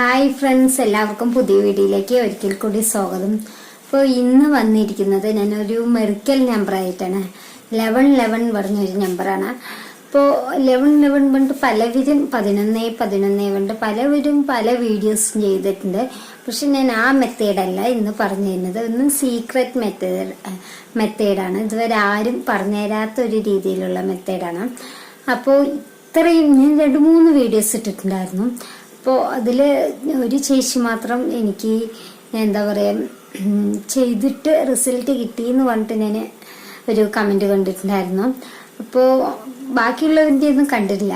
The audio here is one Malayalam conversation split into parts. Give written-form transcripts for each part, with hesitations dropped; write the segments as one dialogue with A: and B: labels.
A: ഹായ് ഫ്രണ്ട്സ്, എല്ലാവർക്കും പുതിയ വീഡിയോയിലേക്ക് ഒരിക്കൽ കൂടി സ്വാഗതം. അപ്പോൾ ഇന്ന് വന്നിരിക്കുന്നത് ഞാനൊരു മെറിക്കൽ നമ്പറായിട്ടാണ്. 1111 പറഞ്ഞൊരു നമ്പറാണ്. അപ്പോൾ 1111 കൊണ്ട് പലവരും 1111 കൊണ്ട് പലവരും പല വീഡിയോസും ചെയ്തിട്ടുണ്ട്. പക്ഷെ ഞാൻ ആ മെത്തേഡല്ല ഇന്ന് പറഞ്ഞു തരുന്നത്. ഒന്ന് സീക്രട്ട് മെത്തേഡാണ്. ഇതുവരെ ആരും പറഞ്ഞു തരാത്ത ഒരു രീതിയിലുള്ള മെത്തേഡാണ്. അപ്പോൾ ഇത്രയും ഞാൻ 2-3 വീഡിയോസ് ഇട്ടിട്ടുണ്ടായിരുന്നു. അപ്പോൾ അതിൽ ഒരു ചേച്ചി മാത്രം എനിക്ക് എന്താ പറയുക ചെയ്തിട്ട് റിസൾട്ട് കിട്ടിയെന്ന് പറഞ്ഞിട്ട് ഞാൻ ഒരു കമൻറ്റ് കണ്ടിട്ടുണ്ടായിരുന്നു. അപ്പോൾ ബാക്കിയുള്ളവരുടെ ഒന്നും കണ്ടിട്ടില്ല.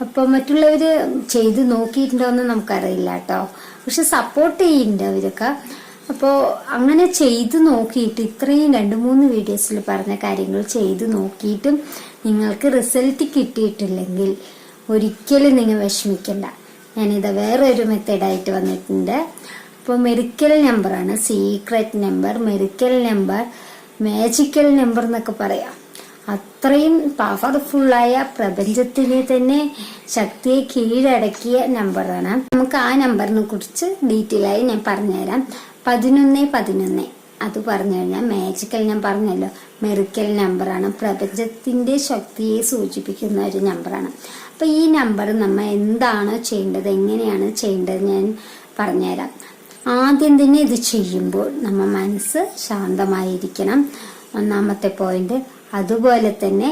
A: അപ്പോൾ മറ്റുള്ളവർ ചെയ്ത് നോക്കിയിട്ടുണ്ടോയെന്ന് നമുക്കറിയില്ല കേട്ടോ. പക്ഷെ സപ്പോർട്ട് ചെയ്യുന്നുണ്ട് അവരൊക്കെ. അപ്പോൾ അങ്ങനെ ചെയ്ത് നോക്കിയിട്ട് ഇത്രയും 2-3 വീഡിയോസിൽ പറഞ്ഞ കാര്യങ്ങൾ ചെയ്ത് നോക്കിയിട്ടും നിങ്ങൾക്ക് റിസൾട്ട് കിട്ടിയിട്ടില്ലെങ്കിൽ ഒരിക്കലും നിങ്ങൾ വിഷമിക്കണ്ട. ഞാനിത് വേറൊരു മെത്തേഡായിട്ട് വന്നിട്ടുണ്ട്. അപ്പോൾ മെറിക്കൽ നമ്പറാണ്, സീക്രട്ട് നമ്പർ, മെറിക്കൽ നമ്പർ, മാജിക്കൽ നമ്പർ എന്നൊക്കെ പറയാം. അത്രയും പവർഫുള്ളായ പ്രപഞ്ചത്തിലെ തന്നെ ശക്തിയെ കീഴടക്കിയ നമ്പറാണ്. നമുക്ക് ആ നമ്പറിനെ കുറിച്ച് ഡീറ്റെയിൽ ആയി ഞാൻ പറഞ്ഞുതരാം. 1111 അത് പറഞ്ഞു കഴിഞ്ഞാൽ മാജിക്കൽ ഞാൻ പറഞ്ഞല്ലോ, മെറിക്കൽ നമ്പറാണ്. പ്രപഞ്ചത്തിന്റെ ശക്തിയെ സൂചിപ്പിക്കുന്ന ഒരു നമ്പറാണ്. അപ്പൊ ഈ നമ്പർ നമ്മൾ എന്താണോ ചെയ്യേണ്ടത്, എങ്ങനെയാണ് ചെയ്യേണ്ടത് ഞാൻ പറഞ്ഞുതരാം. ആദ്യം തന്നെ ഇത് ചെയ്യുമ്പോൾ നമ്മൾ മനസ്സ് ശാന്തമായിരിക്കണം, ഒന്നാമത്തെ പോയിന്റ്. അതുപോലെ തന്നെ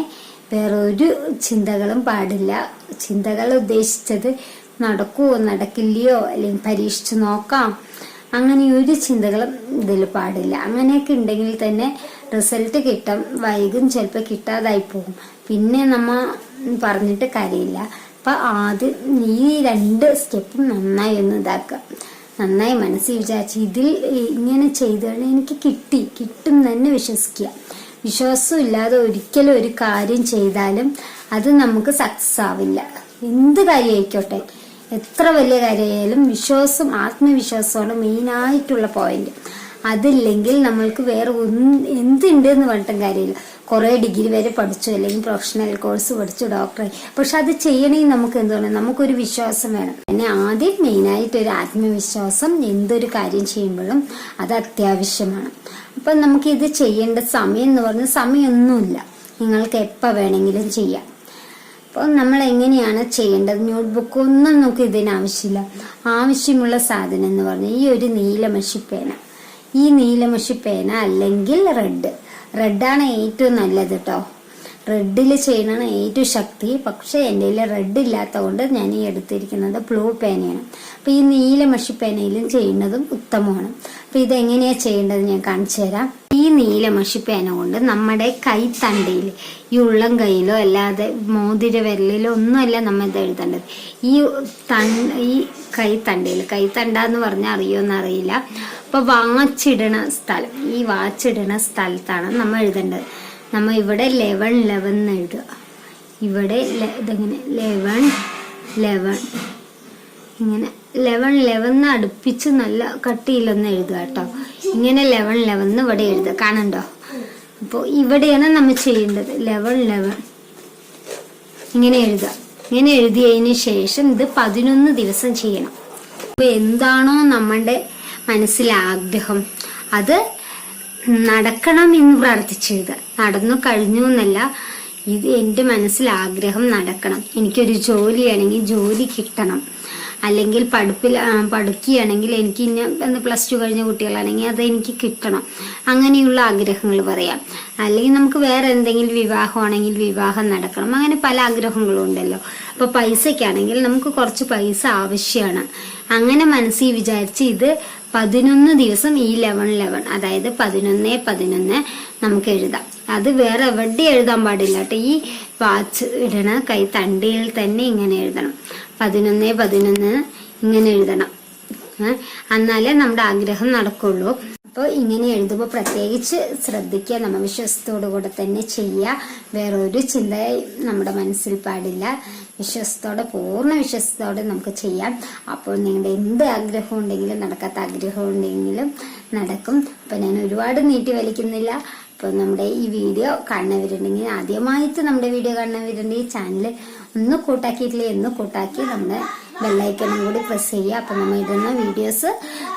A: വേറൊരു ചിന്തകളും പാടില്ല. ചിന്തകൾ ഉദ്ദേശിച്ചത് നടക്കുവോ നടക്കില്ലയോ അല്ലെങ്കിൽ പരീക്ഷിച്ചു നോക്കാം, അങ്ങനെ ഒരു ചിന്തകളും ഇതിൽ പാടില്ല. അങ്ങനെയൊക്കെ ഉണ്ടെങ്കിൽ തന്നെ റിസൾട്ട് കിട്ടും, വൈകും, ചിലപ്പോൾ കിട്ടാതായി പോകും. പിന്നെ നമ്മ പറഞ്ഞിട്ട് കാര്യമില്ല. അപ്പൊ ആദ്യം ഈ 2 സ്റ്റെപ്പും നന്നായി ഒന്ന് ഇതാക്കുക. നന്നായി മനസ്സിൽ വിചാരിച്ച് ഇതിൽ ഇങ്ങനെ ചെയ്തു കഴിഞ്ഞാൽ എനിക്ക് കിട്ടും തന്നെ വിശ്വസിക്കുക. വിശ്വാസം ഇല്ലാതെ ഒരിക്കലും ഒരു കാര്യം ചെയ്താലും അത് നമുക്ക് സക്സസ് ആവില്ല. എന്ത് കാര്യം ആയിക്കോട്ടെ, എത്ര വലിയ കാര്യമായാലും വിശ്വാസം, ആത്മവിശ്വാസമാണ് മെയിനായിട്ടുള്ള പോയിന്റ്. അതില്ലെങ്കിൽ നമ്മൾക്ക് വേറെ എന്തുണ്ട് എന്ന് പറഞ്ഞിട്ടും കാര്യമില്ല. കുറെ ഡിഗ്രി വരെ പഠിച്ചു, അല്ലെങ്കിൽ പ്രൊഫഷണൽ കോഴ്സ് പഠിച്ചു, ഡോക്ടറായി, പക്ഷെ അത് ചെയ്യണമെങ്കിൽ നമുക്ക് എന്തുകൊണ്ട് നമുക്കൊരു വിശ്വാസം വേണം. പിന്നെ ആദ്യം മെയിനായിട്ടൊരു ആത്മവിശ്വാസം എന്തൊരു കാര്യം ചെയ്യുമ്പോഴും അത് അത്യാവശ്യമാണ്. അപ്പം നമുക്ക് ഇത് ചെയ്യേണ്ട സമയം എന്ന് പറഞ്ഞാൽ സമയമൊന്നുമില്ല, നിങ്ങൾക്ക് എപ്പോൾ വേണമെങ്കിലും ചെയ്യാം. അപ്പോൾ നമ്മൾ എങ്ങനെയാണ് ചെയ്യേണ്ടത്? നോട്ട്ബുക്ക് ഒന്നും നമുക്ക് ഇതിനാവശ്യമില്ല. ആവശ്യമുള്ള സാധനം എന്ന് പറഞ്ഞാൽ ഈ ഒരു നീലമഷിപ്പേന. ഈ നീലമഷിപ്പേന അല്ലെങ്കിൽ റെഡാണ് ഏറ്റവും നല്ലത് കേട്ടോ. റെഡിൽ ചെയ്യണതാണ് ഏറ്റവും ശക്തി. പക്ഷെ എൻ്റെ കയ്യിൽ റെഡ് ഇല്ലാത്ത കൊണ്ട് ഞാൻ ഈ എടുത്തിരിക്കുന്നത് ബ്ലൂ പേനയാണ്. അപ്പൊ ഈ നീലമഷിപ്പേനയിലും ചെയ്യുന്നതും ഉത്തമമാണ്. അപ്പൊ ഇതെങ്ങനെയാ ചെയ്യേണ്ടത് ഞാൻ കാണിച്ചു തരാം. ഈ നീലമഷിപ്പേന കൊണ്ട് നമ്മുടെ കൈത്തണ്ടയിൽ, ഈ ഉള്ളം കൈയിലോ അല്ലാതെ മോതിര വിരലിലോ ഒന്നുമല്ല നമ്മൾ ഇത് എഴുതേണ്ടത്. ഈ കൈത്തണ്ട എന്ന് പറഞ്ഞാൽ അറിയോന്ന് അറിയില്ല. അപ്പൊ വാച്ചിടണ സ്ഥലം, ഈ വാച്ചിടണ സ്ഥലത്താണ് നമ്മൾ എഴുതേണ്ടത്. നമ്മൾ ഇവിടെ 1111 എഴുതുക. ഇവിടെ ഇതെങ്ങനെ 1111 ഇങ്ങനെ 1111 അടുപ്പിച്ച് നല്ല കട്ടിയിലൊന്ന് എഴുതുക കേട്ടോ. ഇങ്ങനെ 1111 ഇവിടെ എഴുതുക, കാണണ്ടോ? അപ്പോൾ ഇവിടെയാണ് നമ്മൾ ചെയ്യേണ്ടത്. 1111 ഇങ്ങനെ എഴുതുക. ഇങ്ങനെ എഴുതിയതിന് ശേഷം ഇത് 11 ദിവസം ചെയ്യണം. അപ്പൊ എന്താണോ നമ്മളുടെ മനസ്സിൽ ആഗ്രഹം അത് നടക്കണം എന്ന് പ്രാർത്ഥിച്ചെഴുതുക. നടന്നു കഴിഞ്ഞു എന്നല്ല, ഇത് എൻ്റെ മനസ്സിൽ ആഗ്രഹം നടക്കണം. എനിക്കൊരു ജോലിയാണെങ്കിൽ ജോലി കിട്ടണം, അല്ലെങ്കിൽ പഠിക്കുകയാണെങ്കിൽ എനിക്ക് ഇന്ന് +2 കഴിഞ്ഞ കുട്ടികളാണെങ്കിൽ അത് എനിക്ക് കിട്ടണം. അങ്ങനെയുള്ള ആഗ്രഹങ്ങൾ പറയാം. അല്ലെങ്കിൽ നമുക്ക് വേറെ എന്തെങ്കിലും വിവാഹമാണെങ്കിൽ വിവാഹം നടക്കണം. അങ്ങനെ പല ആഗ്രഹങ്ങളും ഉണ്ടല്ലോ. അപ്പൊ പൈസയ്ക്കാണെങ്കിൽ നമുക്ക് കുറച്ച് പൈസ ആവശ്യമാണ്. അങ്ങനെ മനസ്സിൽ വിചാരിച്ച് ഇത് 11 ദിവസം ഈ 1111 അതായത് 1111 നമുക്ക് എഴുതാം. അത് വേറെ എവിടെ എഴുതാൻ പാടില്ല കേട്ടോ. ഈ വാച്ച് ഇടണ കൈ തണ്ടയിൽ തന്നെ ഇങ്ങനെ എഴുതണം. 1111 ഇങ്ങനെ എഴുതണം. എന്നാലേ നമ്മുടെ ആഗ്രഹം നടക്കുള്ളൂ. അപ്പോൾ ഇങ്ങനെ എഴുതുമ്പോൾ പ്രത്യേകിച്ച് ശ്രദ്ധിക്കുക. നമ്മൾ വിശ്വാസത്തോടു കൂടെ തന്നെ ചെയ്യുക. വേറൊരു ചിന്ത നമ്മുടെ മനസ്സിൽ പാടില്ല. പൂർണ്ണ വിശ്വാസത്തോടെ നമുക്ക് ചെയ്യാം. അപ്പോൾ നിങ്ങളുടെ എന്ത് ആഗ്രഹം ഉണ്ടെങ്കിലും, നടക്കാത്ത ആഗ്രഹം ഉണ്ടെങ്കിലും നടക്കും. അപ്പൊ ഞാൻ ഒരുപാട് നീട്ടി വലിക്കുന്നില്ല. അപ്പോൾ നമ്മുടെ ഈ വീഡിയോ കാണുന്നവരുണ്ടെങ്കിൽ, ആദ്യമായിട്ട് നമ്മുടെ വീഡിയോ കാണുന്നവരുണ്ടെങ്കിൽ ചാനൽ ഒന്ന് കൂട്ടാക്കിയിട്ടില്ലേ, ഒന്ന് കൂട്ടാക്കി നമ്മുടെ ബെല്ലൈക്കണും കൂടി പ്രസ് ചെയ്യുക. അപ്പം നമ്മൾ ഇടുന്ന വീഡിയോസ്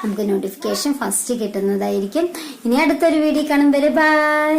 A: നമുക്ക് നോട്ടിഫിക്കേഷൻ ഫസ്റ്റ് കിട്ടുന്നതായിരിക്കും. ഇനി അടുത്തൊരു വീഡിയോ കാണും വരെ ബൈ.